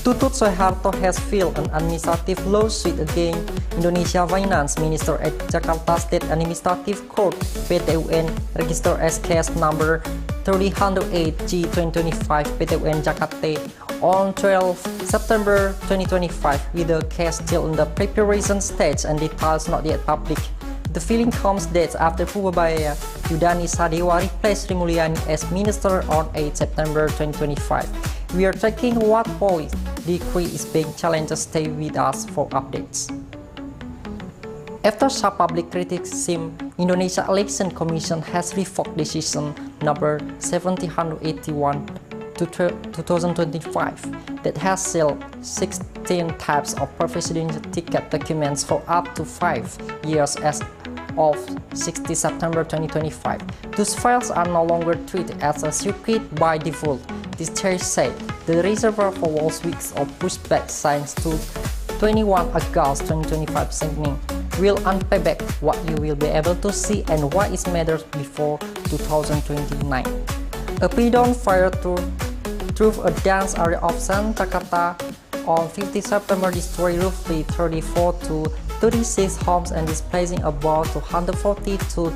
Tutut Soeharto has filed an administrative lawsuit against Indonesia Finance Minister at Jakarta State Administrative Court (PT-UN) registered as case number 308G2025 PT-UN Jakarta on 12 September 2025, with the case still in the preparation stage and details not yet public. The filing comes days after Purwabaya Yudani Sadewa replaced Sri Mulyani as minister on 8 September 2025. We are checking what point decree is being challenged. Stay with us for updates. After some public criticism, Indonesia Election Commission has revoked decision number 1781 to 2025 that has sealed 16 types of presidential ticket documents for up to 5 years as of 60 September 2025. Those files are no longer treated as a secret by default. This chair said the reservoir for Wall weeks of pushback signs to 21 August 2025 signing will unpack what you will be able to see and why it matters before 2029. A pre-dawn fire through a dense area of Jakarta on 50 September destroyed roughly 34 to 36 homes and displacing about 240 to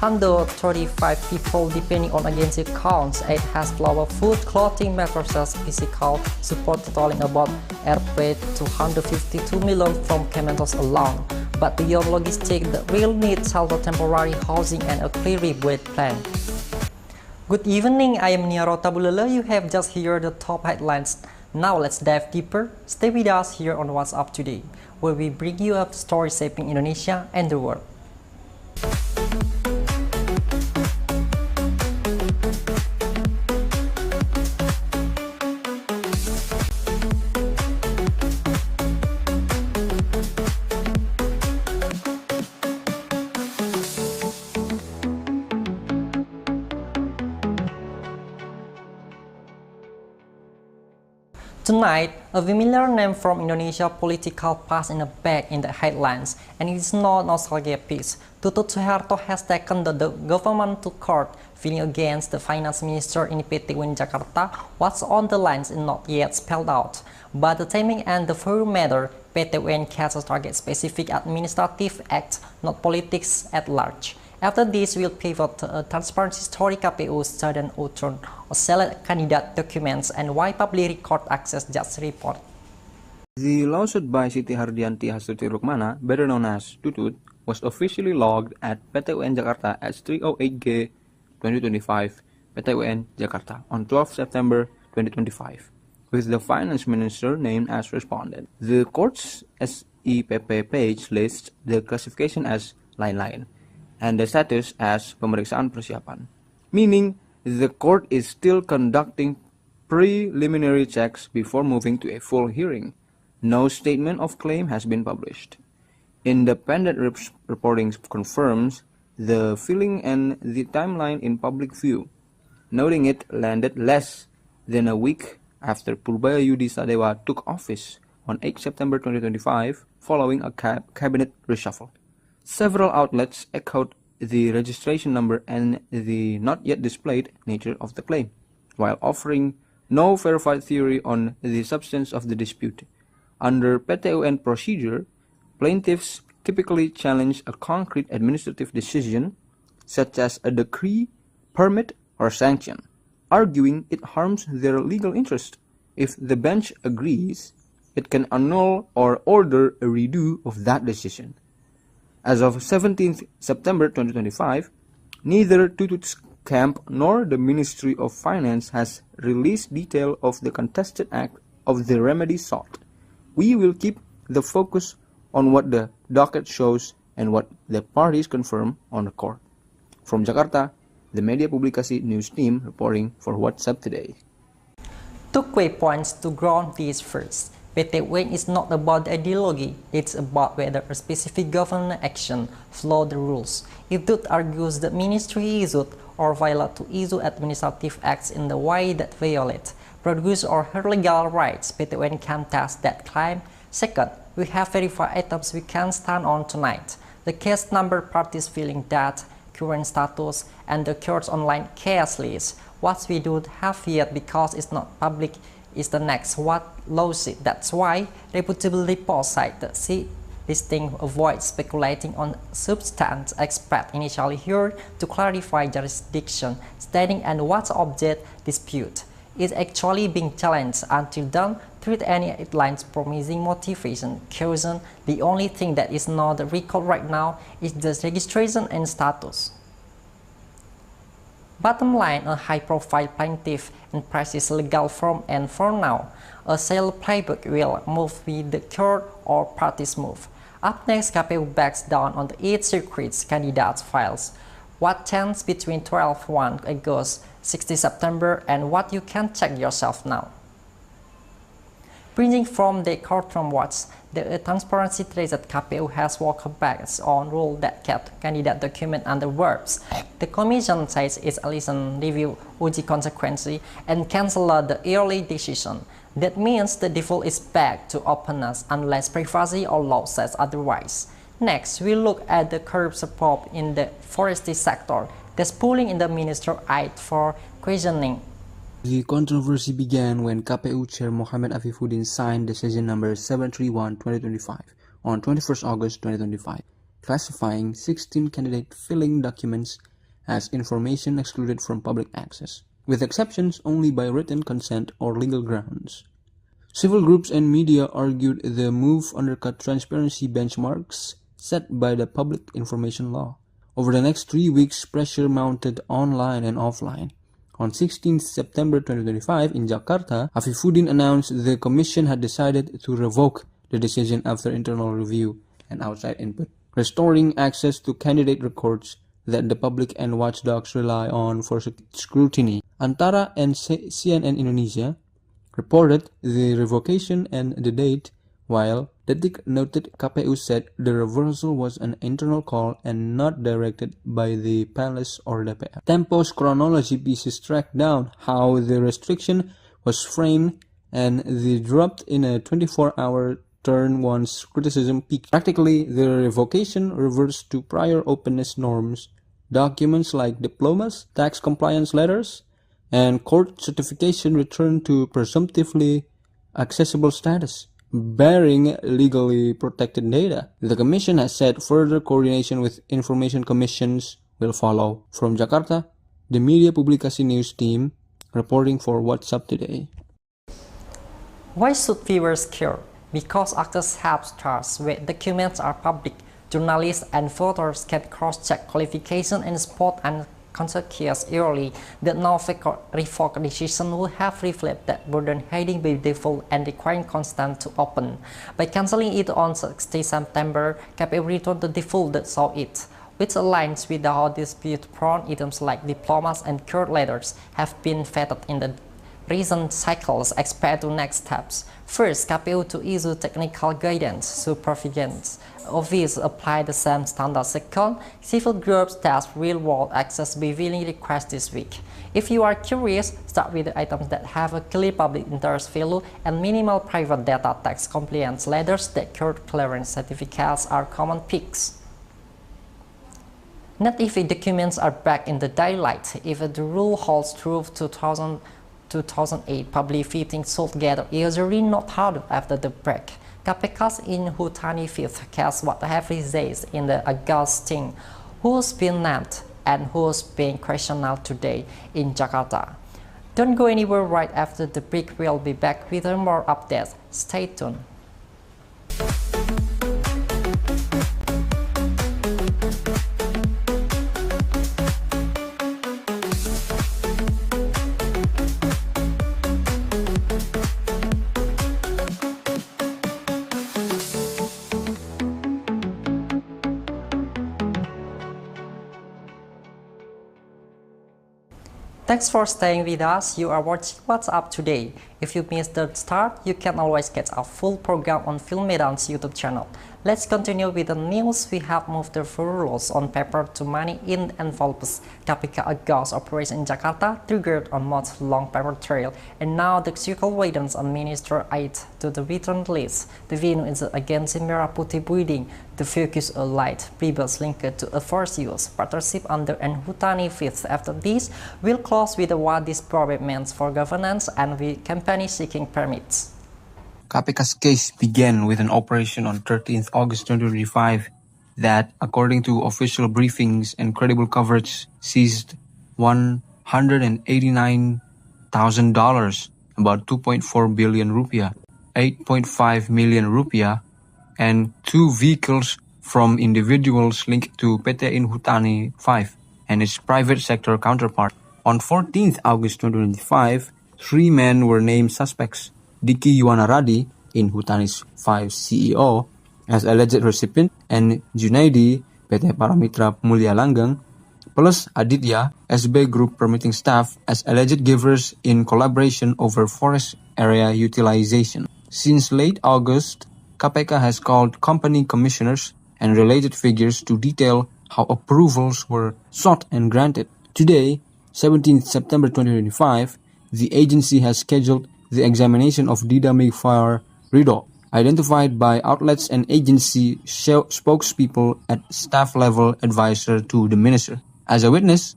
135 people depending on agency counts. It has flour, food, clothing, mattresses, physical support totaling about Rp 252 million from Kemensos alone. But beyond logistics, the real need shelter, temporary housing, and a clear rebuild plan. Good evening, I am Niaro Tabulala. You have just heard the top headlines. Now let's dive deeper. Stay with us here on What's Up Today, where we bring you up stories shaping Indonesia and the world. Tonight, a familiar name from Indonesia political past in the back in the headlines, and it is no nostalgia piece. Tutut Soeharto has taken the government to court, filing against the finance minister in PT-UN Jakarta. What's on the lines is not yet spelled out, but the timing and the full matter. PT-UN cases target specific administrative acts, not politics at large. After this, we'll pivot to a transparency story KPU's sudden outturn or select candidate documents and why public record access just report. The lawsuit by Siti Hardianti Hasuti Rukmana, better known as Tutut, was officially logged at PT-UN Jakarta as 308G 2025 PT-UN Jakarta on 12 September 2025, with the finance minister named as respondent. The court's SIPP page lists the classification as lain-lain and the status as pemeriksaan persiapan, meaning the court is still conducting preliminary checks before moving to a full hearing. No statement of claim has been published. Independent reporting confirms the filing and the timeline in public view, noting it landed less than a week after Purbaya Yudi Sadewa took office on 8 September 2025 following a cabinet reshuffle. Several outlets echoed the registration number and the not yet displayed nature of the claim, while offering no verified theory on the substance of the dispute. Under PT-UN procedure, plaintiffs typically challenge a concrete administrative decision, such as a decree, permit, or sanction, arguing it harms their legal interest. If the bench agrees, it can annul or order a redo of that decision. As of 17 September 2025, neither Tutut's camp nor the Ministry of Finance has released detail of the contested act of the remedy sought. We will keep the focus on what the docket shows and what the parties confirm on the court. From Jakarta, the Media Publikasi News team reporting for What's Up Today. Two quick points to ground this first. PT-UN is not about ideology, it's about whether a specific government action followed the rules. If Tutut argues that ministry issued or failed to issue administrative acts in the way that violate, produce or her legal rights, PT-UN can test that claim. Second, we have verified items we can stand on tonight. The case number, parties filing that, current status, and the court's online case list. What we don't have yet because it's not public is the next what lawsuit. That's why reputable reports cite the listing avoid speculating on substance. Experts initially here to clarify jurisdiction, standing and what object dispute is actually being challenged. Until then, treat any headlines promising motivation, caution. The only thing that is not recalled right now is the registration and status. Bottom line, a high-profile plaintiff in practice legal firm, and for now, a sale playbook will move with the court or parties move. Up next, KPU backs down on the 8 circuits candidates files. What changed between 12-1 August, 60 September, and what you can check yourself now. Bringing from the courtroom watch, the transparency trace that KPU has walked back on rule that kept candidate document under verbs. The commission says it's a listen, review, uji consequences, and cancel the early decision. That means the default is back to openness unless privacy or law says otherwise. Next, we look at the curb support in the forestry sector that's pulling in the minister eye for questioning. The controversy began when KPU Chair Mohamed Afifuddin signed Decision Number 731/2025 on 21st August 2025, classifying 16 candidate filling documents as information excluded from public access, with exceptions only by written consent or legal grounds. Civil groups and media argued the move undercut transparency benchmarks set by the Public Information Law. Over the next 3 weeks, pressure mounted online and offline. On 16 September 2025 in Jakarta, Afifuddin announced the commission had decided to revoke the decision after internal review and outside input, restoring access to candidate records that the public and watchdogs rely on for scrutiny. Antara and CNN Indonesia reported the revocation and the date, while Detik noted KPU said the reversal was an internal call and not directed by the palace or DPR. Tempo's chronology pieces track down how the restriction was framed and the dropped in a 24-hour turn once criticism peaked. Practically, the revocation reverts to prior openness norms. Documents like diplomas, tax compliance letters, and court certification return to presumptively accessible status, bearing legally protected data. The Commission has said further coordination with information commissions will follow. From Jakarta, the Media Publikasi News team reporting for What's Up Today. Why should viewers care? Because actors have stars where documents are public. Journalists and voters can cross-check qualification and spot and consequences early. The no-revoke decision will have reflected that burden, hiding by default and requiring constant to open. By cancelling it on 60 September, KPU returned the default that saw it, which aligns with how dispute-prone items like diplomas and court letters have been vetted in the recent cycles. Expect to next steps. First, KPU to issue technical guidance, supervision office apply the same standard. Second, civil groups test real-world access be willing request this week. If you are curious, start with the items that have a clear public interest value and minimal private data. Tax compliance letters that court clearance certificates are common picks. Not if the documents are back in the daylight. If the rule holds true 2008, public fitting together usually not hard after the break. KPK's in Hutani Fifth case what every days in the Augustine, who's been named and who's being questioned now today in Jakarta. Don't go anywhere. Right after the break, we'll be back with more updates. Stay tuned. Thanks for staying with us. You are watching What's Up Today. If you missed the start, you can always catch our full program on Film Medan's YouTube channel. Let's continue with the news. We have moved the rules on paper to money in envelopes. KPK August operation in Jakarta triggered a month-long paper trail, and now the circle widens on Minister aid to the return list. The venue is against Merah Putih building. The focus a light previous linked to a force use partnership under an Hutani fifth. After this, will close with what this probably means for governance and with companies seeking permits. KPK's case began with an operation on 13th August 2025 that, according to official briefings and credible coverage, seized $189,000, about 2.4 billion rupiah, 8.5 million rupiah, and 2 vehicles from individuals linked to PT Inhutani 5 and its private sector counterpart. On 14th August 2025, 3 men were named suspects. Diki Yuwanaradi, Inhutani's 5 CEO, as alleged recipient, and Junaidi, PT Paramitra Mulya Langgeng, plus Aditya, SB Group permitting staff, as alleged givers in collaboration over forest area utilization. Since late August, KPK has called company commissioners and related figures to detail how approvals were sought and granted. Today, 17th September 2025, the agency has scheduled the examination of Dida Megafire Ridho, identified by outlets and agency spokespeople at staff-level advisor to the minister. As a witness,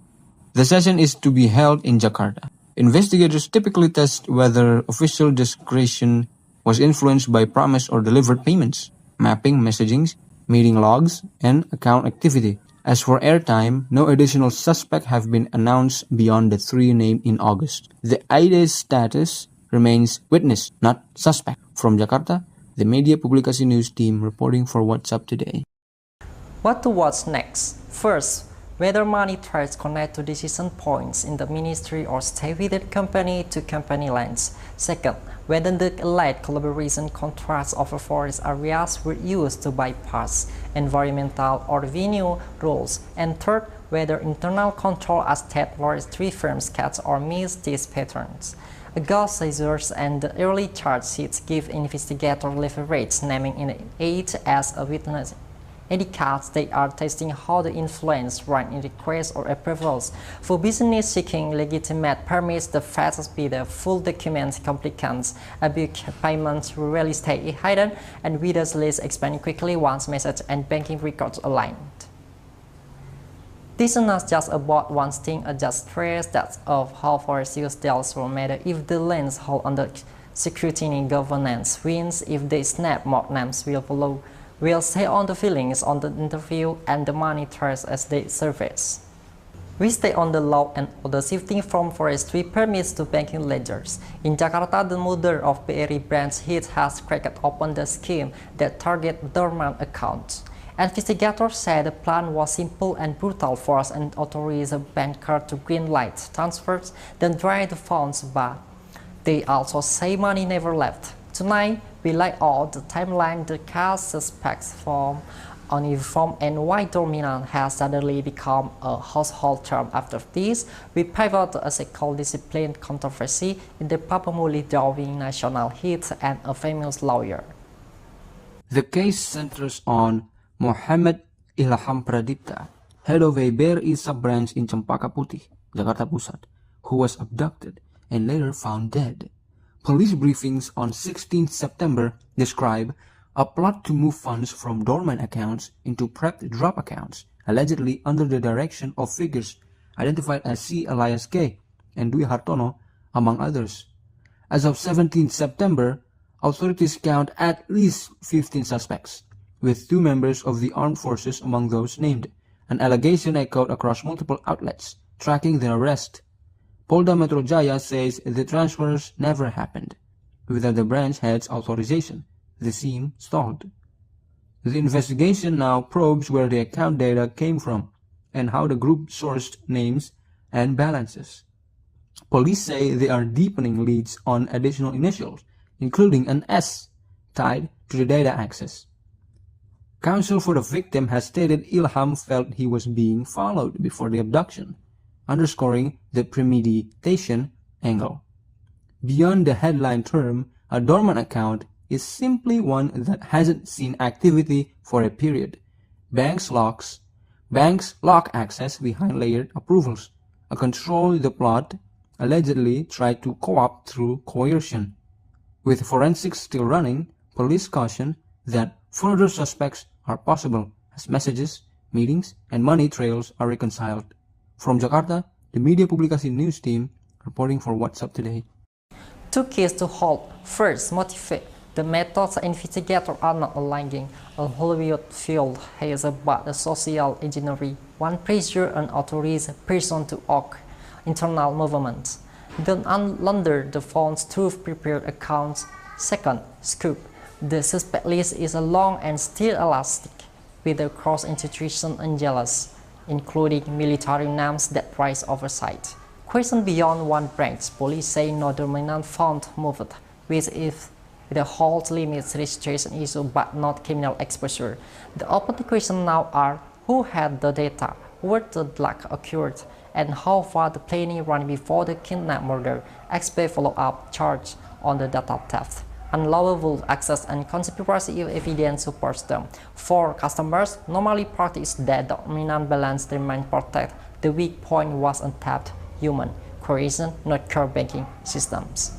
the session is to be held in Jakarta. Investigators typically test whether official discretion was influenced by promised or delivered payments, mapping messagings, meeting logs, and account activity. As for airtime, no additional suspect have been announced beyond the 3 named in August. The ID's status remains witness, not suspect. From Jakarta, the Media Publikasi News team reporting for What's Up Today. What to watch next? First, whether money tries connect to decision points in the ministry or stay with the company to company lines. Second, whether the allied collaboration contracts over forest areas were used to bypass environmental or revenue rules. And third, whether internal control at state forestry firms catch or miss these patterns. August seizures and the early charge sheets give investigator leverage, naming in aid as a witness indicates they are testing how the influence right in requests or approvals. For business seeking legitimate permits, the fastest be the full document complicants, abuse payments real estate hidden, and widows list expanding quickly once message and banking records aligned. This is not just about one thing, just stress that of how forest use deals will matter if the lands hold under scrutiny governance wins, if they snap more names will follow. We'll stay on the feelings on the interview and the money trails as they surface. We stay on the law and order, shifting from forestry permits to banking ledgers. In Jakarta, the mother of BRI branch hit has cracked open the scheme that target dormant accounts. Investigators said the plan was simple and brutal, force and authorities a banker to green light transfers, then dry the funds, but they also say money never left. Tonight, we lay out the timeline the cash suspects from uniform and why dominant has suddenly become a household term. After this, we pivot to a ethical discipline controversy in the Papamuli drawing national hit and a famous lawyer. The case centers on Muhammad Ilham Pradipta, head of a BRI sub-branch in Cempaka Putih, Jakarta Pusat, who was abducted and later found dead. Police briefings on 16 September describe a plot to move funds from dormant accounts into prepped drop accounts, allegedly under the direction of figures identified as C alias K and Dwi Hartono, among others. As of 17 September, authorities count at least 15 suspects, with 2 members of the armed forces among those named, an allegation echoed across multiple outlets, tracking their arrest. Polda Metro Jaya says the transfers never happened. Without the branch head's authorization, the scheme stalled. The investigation now probes where the account data came from and how the group sourced names and balances. Police say they are deepening leads on additional initials, including an S, tied to the data access. Counsel for the victim has stated Ilham felt he was being followed before the abduction, underscoring the premeditation angle. Beyond the headline term, a dormant account is simply one that hasn't seen activity for a period. Banks lock access behind layered approvals, a control the plot allegedly tried to co-opt through coercion. With forensics still running, police caution that further suspects are possible as messages, meetings, and money trails are reconciled. From Jakarta, the Media Publikasi News Team reporting for What's Up Today. Two keys to hold. First, motivate. The methods investigators are not alleging a Hollywood film has about the social engineering. One pressure on authorities person to org internal movements. Then launder the phones through prepared accounts. Second, scoop. The suspect list is long and still elastic, with the cross-institution and jealous, including military names that rise oversight. Question beyond one branch, police say no dominant fund moved, which if the hold limits registration issue but not criminal exposure. The open questions now are who had the data, where the lack occurred, and how far the planning ran before the kidnap murder. Expect follow-up charge on the data theft. Unlawful access and conspiracy if evidence supports them. For customers, normally practice that the dominant balance remains protected. The weak point was untapped human coercion, not core banking systems.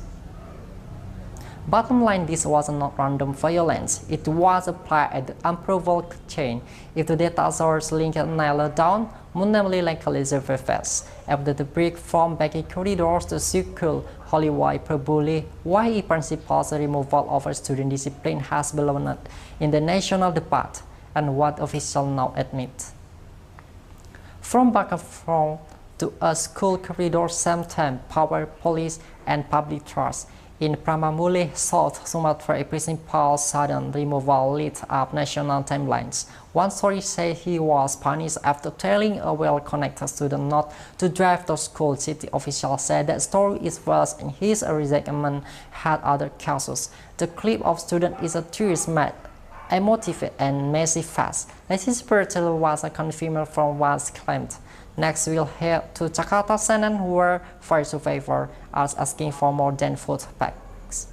Bottom line, this was not random violence. It was applied at the unprovoked chain. If the data source link nailed down, Munamli likely survives. After the break from banking corridors to circle Hollywood probably why principal's removal of student discipline has ballooned in the national debate and what officials now admit. From back and forth to a school corridor, sometimes power, police, and public trust. In Pramamule, South Sumatra, a principal's sudden removal lit up national timelines. One story said he was punished after telling a well-connected student not to drive to school. City officials said that story is false and his resentment had other causes. The clip of student is a tourist mad, emotive, and messy fast. His birthday was confirmed from what's claimed. Next, we'll head to Jakarta Senin, where fire survivors are asking for more than food packs.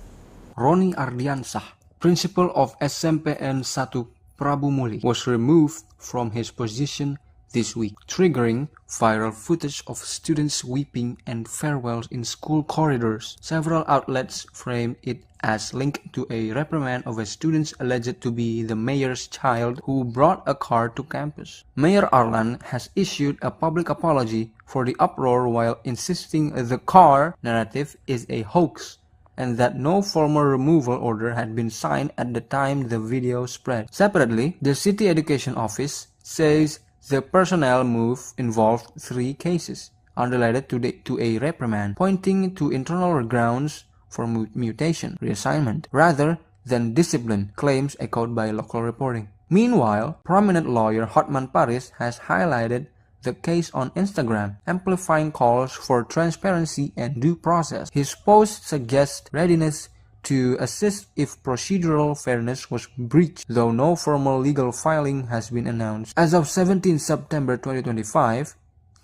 Roni Ardiansah, principal of SMPN 1 Prabu Muli, was removed from his position this week, triggering viral footage of students weeping and farewells in school corridors. Several outlets frame it as linked to a reprimand of a student alleged to be the mayor's child who brought a car to campus. Mayor Arlan has issued a public apology for the uproar while insisting the car narrative is a hoax and that no formal removal order had been signed at the time the video spread. Separately, the City Education Office says the personnel move involved 3 cases unrelated to a reprimand, pointing to internal grounds for mutation, reassignment, rather than discipline, claims echoed by local reporting. Meanwhile, prominent lawyer Hotman Paris has highlighted the case on Instagram, amplifying calls for transparency and due process. His post suggests readiness to assist if procedural fairness was breached, though no formal legal filing has been announced. As of 17 September 2025,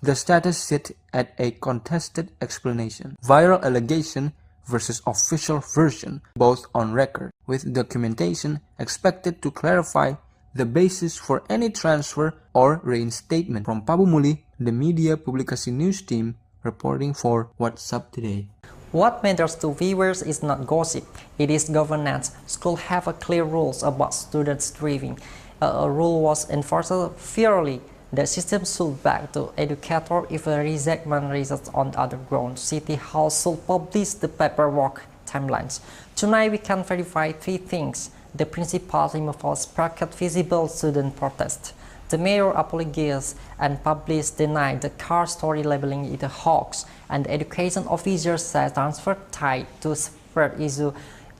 the status sits at a contested explanation. Viral allegation versus official version, both on record, with documentation expected to clarify the basis for any transfer or reinstatement. From Pabumuli, the Media Publikasi News Team reporting for What's Up Today. What matters to viewers is not gossip, it is governance. Schools have a clear rules about students driving. A rule was enforced fairly. The system should back to educator if a rejectment results on other grounds. City Hall should publish the paperwork timelines. Tonight we can verify 3 things. The principal's removal sparked visible student protest. The mayor apologized and published denied the car story, labeling it a hoax, and the education officer said transfer tied to spread issue,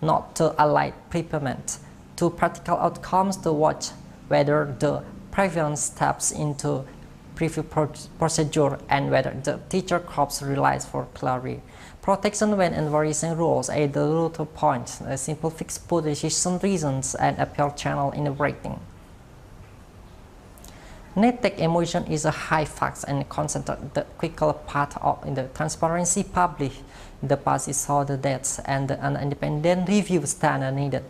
not to allied prepayment. 2 practical outcomes to watch: whether the prevalence steps into preview procedure and whether the teacher corps relies for clarity. Protection when enforcing rules at the root point. A simple fix put decision reasons and appeal channel in the writing. Netech emotion is a high facts and concentrate the critical part of in the transparency published. The past is saw the deaths and an independent review stand are needed.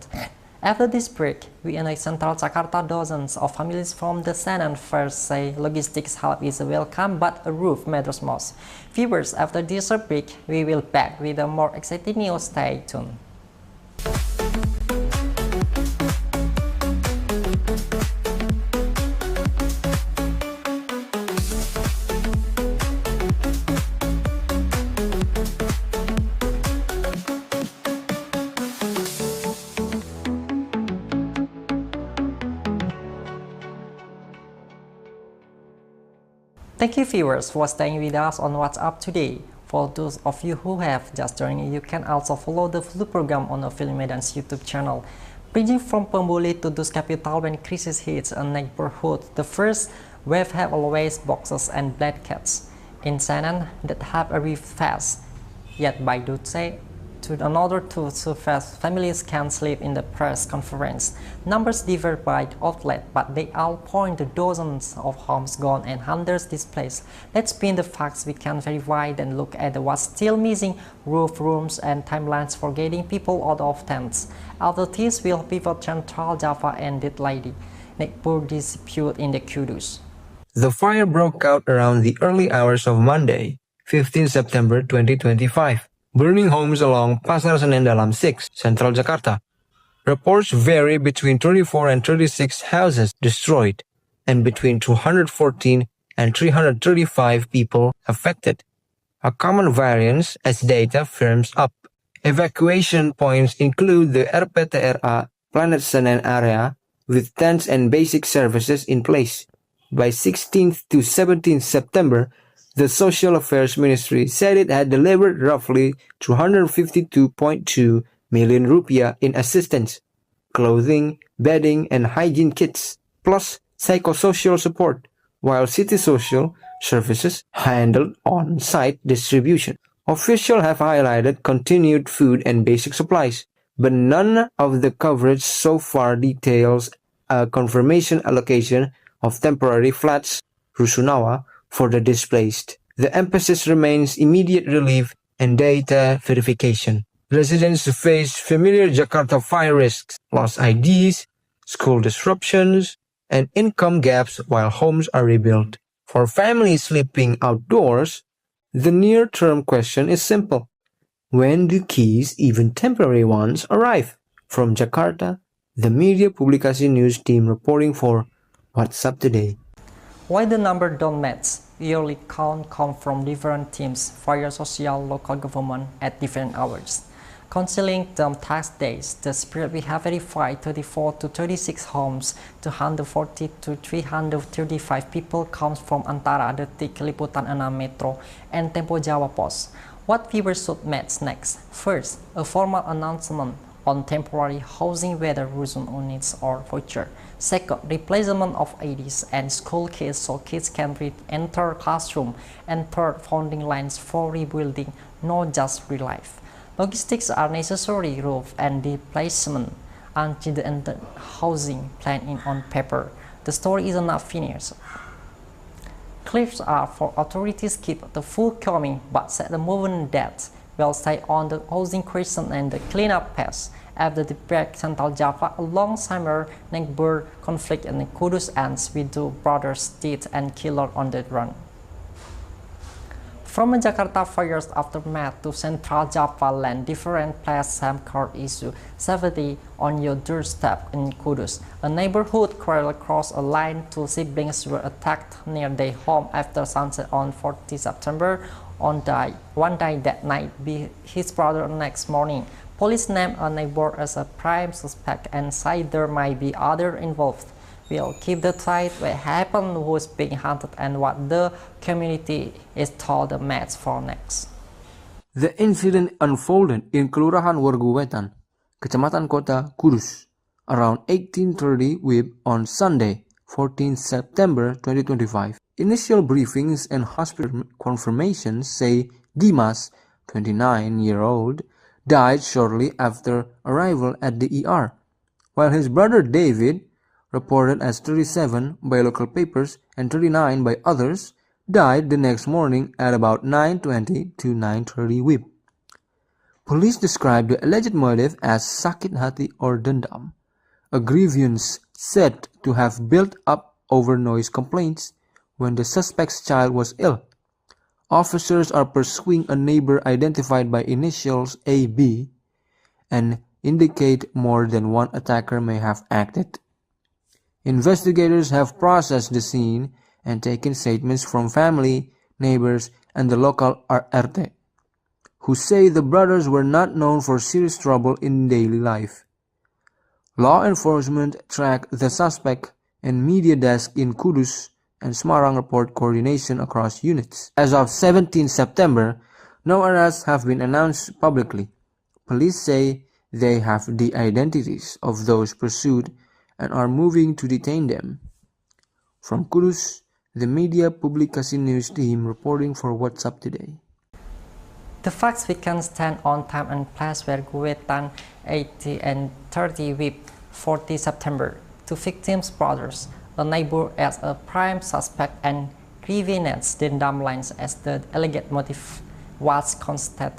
After this break, we in Central Jakarta dozens of families from the Senan first say logistics help is welcome but a roof matters most. Viewers, after this break, we will back with a more exciting news. Stay tuned. Thank you viewers for staying with us on What's Up today. For those of you who have just joined, you can also follow the full program on the Film Medan's YouTube channel. Bridging from Pembuli to Dus Capital when crisis hits a neighborhood, the first wave have always boxes and blankets in Senan that have arrived fast. Yet by Dutse, to another two so fast families can sleep in the press conference. Numbers differ by outlet, but they all point to dozens of homes gone and hundreds displaced. Let's pin the facts we can verify and look at what's still missing: roof, rooms, and timelines for getting people out of tents. After this, we'll pivot Central Java and Dead Lady, neighbor dispute in the Kudus. The fire broke out around the early hours of Monday, 15 September 2025. Burning homes along Pasar Senen Dalam 6, Central Jakarta. Reports vary between 34 and 36 houses destroyed and between 214 and 335 people affected. A common variance as data firms up. Evacuation points include the RPTRA Planet Senen area with tents and basic services in place. By 16th to 17th September, the Social Affairs Ministry said it had delivered roughly 252.2 million rupiah in assistance, clothing, bedding, and hygiene kits, plus psychosocial support, while City Social Services handled on-site distribution. Officials have highlighted continued food and basic supplies, but none of the coverage so far details a confirmation allocation of temporary flats, Rusunawa, for the displaced. The emphasis remains immediate relief and data verification. Residents face familiar Jakarta fire risks, lost IDs, school disruptions, and income gaps while homes are rebuilt. For families sleeping outdoors, the near-term question is simple. When do keys, even temporary ones, arrive? From Jakarta, the Media Publikasi News team reporting for What's Up Today. Why the number don't match? Yearly count come from different teams, fire social, local government at different hours. Concealing the tax days, the spread we have verified 34 to 36 homes, 240 to 335 people comes from Antara, Detik, Liputan 6 Metro, and Tempo Jawa Pos. What viewers should match next? First, a formal announcement on temporary housing, whether Rusun units or voucher. Second, replacement of Edis and school kids so kids can enter classroom. And third, founding lines for rebuilding, not just relief. Logistics are necessary, roof and replacement until the end housing plan in on paper. The story is not finished. Clips are for authorities keep the full coming, but set the movement that will stay on the housing question and the cleanup path. After the break, Central Java, a long summer neighbor conflict in the Kudus ends with two brothers dead and killer on the run. From Jakarta fire's aftermath to Central Java land, different players same core issue. Safety on your doorstep in Kudus. A neighborhood quarrel across a line. Two siblings were attacked near their home after sunset on 14 September. One died that night, his brother next morning. Police named a neighbor as a prime suspect and say there might be others involved. We'll keep the tight what happened, who's being hunted, and what the community is told the match for next. The incident unfolded in Kelurahan Warguwetan, Kecamatan Kota, Kudus, around 18:30 WIB on Sunday, 14 September 2025. Initial briefings and hospital confirmations say Dimas, 29-year-old, died shortly after arrival at the ER, while his brother David, reported as 37 by local papers and 39 by others, died the next morning at about 9:20 to 9:30 WIB. Police described the alleged motive as sakit hati or dendam, a grievance said to have built up over noise complaints when the suspect's child was ill. Officers are pursuing a neighbor identified by initials AB and indicate more than one attacker may have acted. Investigators have processed the scene and taken statements from family, neighbors, and the local RT, who say the brothers were not known for serious trouble in daily life. Law enforcement tracked the suspect, and media desk in Kudus and Semarang report coordination across units. As of 17 September, no arrests have been announced publicly. Police say they have the identities of those pursued and are moving to detain them. From Kudus, the Media Publikasi News team reporting for What's Up Today. The facts we can stand on time and place were Guetan 80 and 30 WIB 40 September. Two victims' brothers, a neighbor as a prime suspect and grievance dendam lines as the alleged motive was constant.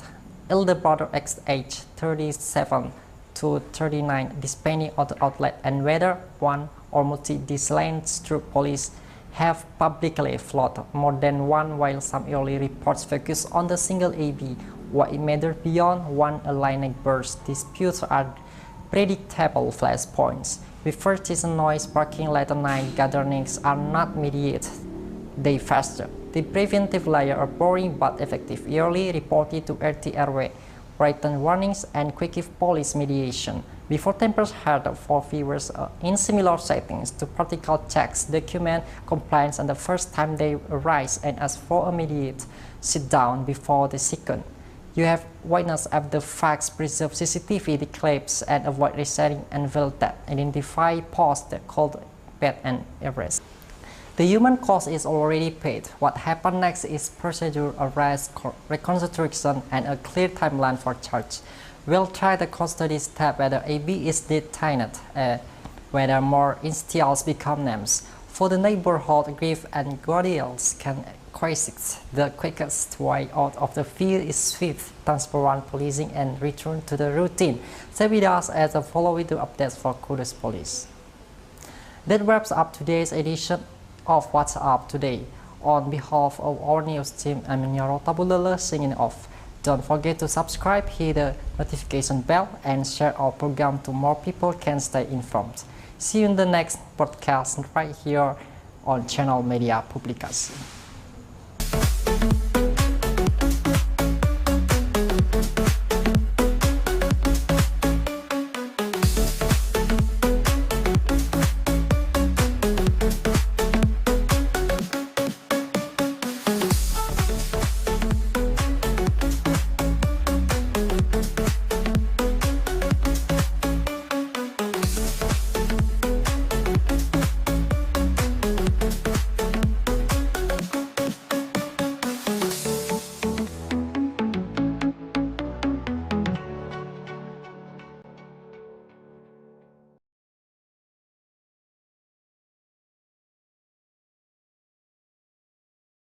Elder brother age 37 to 39 depending on the outlet and whether one or multi these lines through police have publicly floated more than one, while some early reports focus on the single AB. What it matters beyond one alleged burst disputes are predictable flashpoints. With partisan noise, parking late night gatherings are not mediated, they faster. The preventive layer are boring but effective, yearly reported to RTRW, written warnings and quick police mediation. Before tempers heard for viewers in similar settings to practical checks, document complaints and the first time they arise and ask for immediate sit down before the second. You have witnessed after facts, preserve CCTV clips and avoid resetting and that identify posts that called bad and arrest. The human cost is already paid. What happened next is procedure, arrest, reconstruction, and a clear timeline for charge. We'll try the custody step whether AB is detained, whether more initials become names. For the neighborhood, grief and guardians can coexist. The quickest way out of the field is swift, transparent policing and return to the routine. Stay with us as the following two updates for Kudus Police. That wraps up today's edition of What's Up Today. On behalf of our news team, I'm Nyaro Tabulala signing off. Don't forget to subscribe, hit the notification bell, and share our program to more people can stay informed. See you in the next podcast right here on Channel Media Publikasi.